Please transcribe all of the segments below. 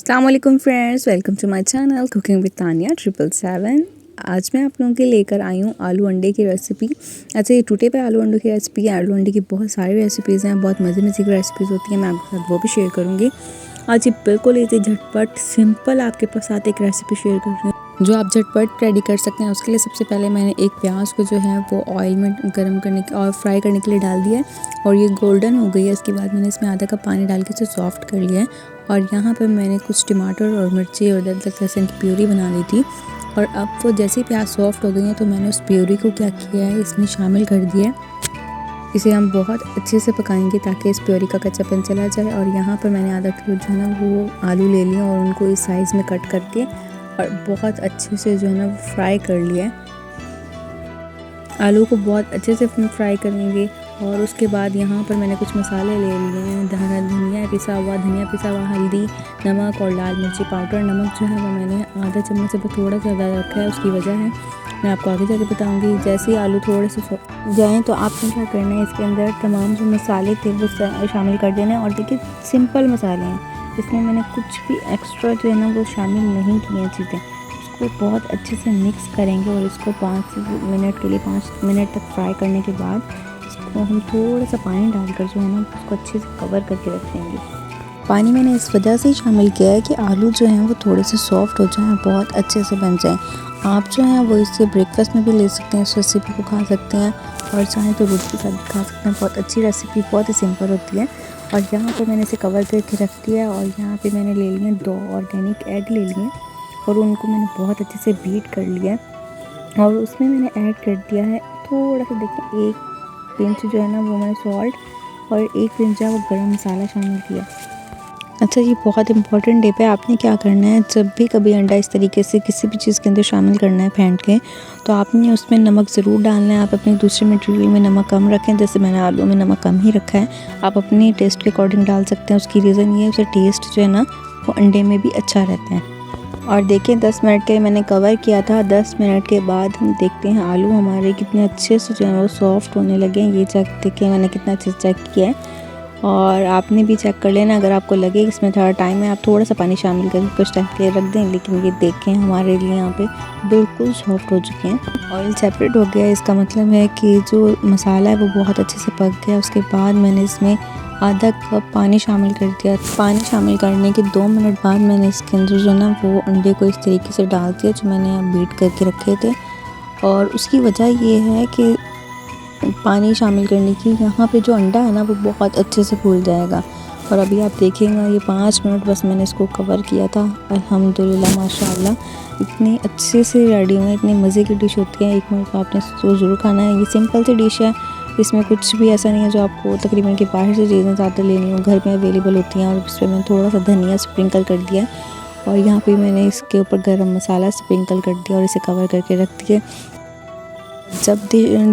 अस्सलाम वालेकुम friends, welcome to my channel cooking with Tania 777। आज मैं आप लोगों के लेकर आई हूँ आलू अंडे की रेसिपी। अच्छा, ये टूटे पे आलू अंडे की रेसिपी है। आलू अंडे की बहुत सारी रेसिपीज़ हैं, बहुत मज़े की रेसिपीज़ होती हैं, मैं आपके साथ वो भी शेयर करूँगी। आज ये बिल्कुल इजी झटपट सिंपल आपके साथ एक रेसिपी शेयर कर रही हूँ जो आप झटपट रेडी कर सकते हैं। उसके लिए सबसे पहले मैंने एक प्याज को जो है वो ऑयल में गर्म करने के और फ्राई करने के लिए डाल दिया है और ये गोल्डन हो गई है। इसके बाद मैंने इसमें आधा कप पानी डाल के इसे सॉफ्ट कर लिया है और यहाँ पर मैंने कुछ टमाटर और मिर्ची और अदरक लहसुन की प्यूरी बना ली थी। और अब वो जैसे ही प्याज सॉफ्ट हो गई है तो मैंने उस प्यूरी को क्या किया है, इसमें शामिल कर दिया है। इसे हम बहुत अच्छे से पकाएंगे ताकि इस प्यूरी का कच्चापन चला जाए। और यहाँ पर मैंने आधा किलो जो है ना वो आलू ले लिए और उनको इस साइज़ में कट करके और बहुत अच्छे से जो है ना फ्राई कर लिया है। आलू को बहुत अच्छे से फ्राई करेंगे। और उसके बाद यहाँ पर मैंने कुछ मसाले ले लिए हैं, धनिया पिसा हुआ, हल्दी, नमक और लाल मिर्ची पाउडर। नमक जो है वो मैंने आधा चम्मच से थोड़ा सा ज़्यादा रखा है, उसकी वजह है मैं आपको आगे जाके बताऊंगी। जैसे ही आलू थोड़े से जाएँ तो आपने क्या करना है, इसके अंदर तमाम जो मसाले थे वो शामिल कर देना है। और देखिए सिंपल मसाले हैं, इसमें मैंने कुछ भी एक्स्ट्रा जो है ना वो शामिल नहीं किए हैं चीज़ें। इसको बहुत अच्छे से मिक्स करेंगे और इसको 5 मिनट के लिए 5 मिनट तक फ्राई करने के बाद इसको हम थोड़ा सा पानी डालकर जो है ना उसको अच्छे से कवर करके रख देंगे। पानी मैंने इस वजह से शामिल किया है कि आलू जो हैं वो थोड़े से सॉफ्ट हो जाएं, बहुत अच्छे से बन जाएं। आप जो हैं वो इससे ब्रेकफास्ट में भी ले सकते हैं, इस रेसिपी को खा सकते हैं और चाहें तो रोटी के साथ भी खा सकते हैं। बहुत अच्छी रेसिपी, बहुत ही सिंपल होती है। और यहाँ पर मैंने इसे कवर करके रख दिया और यहाँ पर मैंने ले लिए 2 ऑर्गेनिक एग ले लिए और उनको मैंने बहुत अच्छे से बीट कर लिया और उसमें मैंने ऐड कर दिया है थोड़ा सा, देखिए 1 पिंच जो है ना वो मैंने सॉल्ट और 1 पिंच जो है वो गरम मसाला शामिल किया। अच्छा, ये बहुत इंपॉर्टेंट टिप है। आपने क्या करना है, जब भी कभी अंडा इस तरीके से किसी भी चीज़ के अंदर शामिल करना है फेंट के, तो आपने उसमें नमक ज़रूर डालना है। आप अपने दूसरे मटेरियल में नमक कम रखें, जैसे मैंने आलू में नमक कम ही रखा है। आप अपने टेस्ट के अकॉर्डिंग डाल सकते हैं। उसकी रीज़न ये है, उससे टेस्ट जो है ना वो अंडे में भी अच्छा रहता है। और देखिए 10 मिनट के मैंने कवर किया था। 10 मिनट के बाद हम देखते हैं आलू हमारे कितने अच्छे से जो है वो सॉफ्ट होने लगे हैं। ये चेक देखिए मैंने कितना अच्छे से चेक किया है और आपने भी चेक कर लेना। अगर आपको लगे इसमें थोड़ा टाइम है, आप थोड़ा सा पानी शामिल करके कुछ टाइम के लिए रख दें। लेकिन ये देखें हमारे लिए यहाँ पे बिल्कुल सॉफ्ट हो चुके हैं। ऑयल सेपरेट हो गया, इसका मतलब है कि जो मसाला है वो बहुत अच्छे से पक गया। उसके बाद मैंने इसमें आधा कप पानी शामिल कर दिया। पानी शामिल करने के 2 मिनट बाद मैंने इसके अंदर जो ना वो अंडे को इस तरीके से डाल दिया जो मैंने बीट करके रखे थे। और उसकी वजह ये है कि पानी शामिल करने की, यहाँ पे जो अंडा है ना वो बहुत अच्छे से फूल जाएगा। और अभी आप देखेंगे ये 5 मिनट बस मैंने इसको कवर किया था। अल्हम्दुलिल्लाह माशाल्लाह इतनी अच्छे से रेडी हुए। इतनी मज़े की डिश होती है, एक मिनट आपने तो ज़रूर खाना है। ये सिंपल सी डिश है, इसमें कुछ भी ऐसा नहीं है जो आपको तकरीबन कि बाहर से चीज़ें ज़्यादा लेनी हो, घर में अवेलेबल होती हैं। और इस पर मैंने थोड़ा सा धनिया स्प्रिंकल कर दिया और यहाँ पे मैंने इसके ऊपर गरम मसाला स्प्रिंकल कर दिया और इसे कवर करके रख दिया। जब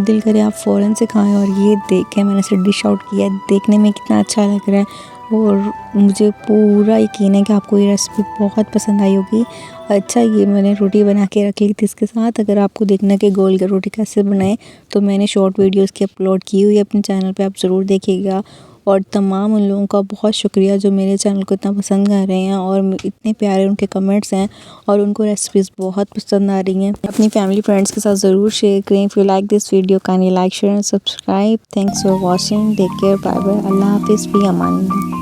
दिल करे आप फ़ौरन से खाएं। और ये देखें मैंने इसे डिश आउट किया, देखने में कितना अच्छा लग रहा है और मुझे पूरा यकीन है कि आपको ये रेसिपी बहुत पसंद आई होगी। अच्छा, ये मैंने रोटी बना के रख ली थी इसके साथ। अगर आपको देखना कि गोल का रोटी कैसे बनाएं तो मैंने शॉर्ट वीडियोस की अपलोड की हुई है अपने चैनल पे, आप ज़रूर देखिएगा। और तमाम उन लोगों का बहुत शुक्रिया जो मेरे चैनल को इतना पसंद कर रहे हैं और इतने प्यारे उनके कमेंट्स हैं और उनको रेसिपीज़ बहुत पसंद आ रही हैं। अपनी फैमिली फ्रेंड्स के साथ ज़रूर शेयर करें। If you like this video kindly like share and subscribe. Thanks for watching, take care, bye bye, अल्लाह हाफिज़, फी अमान।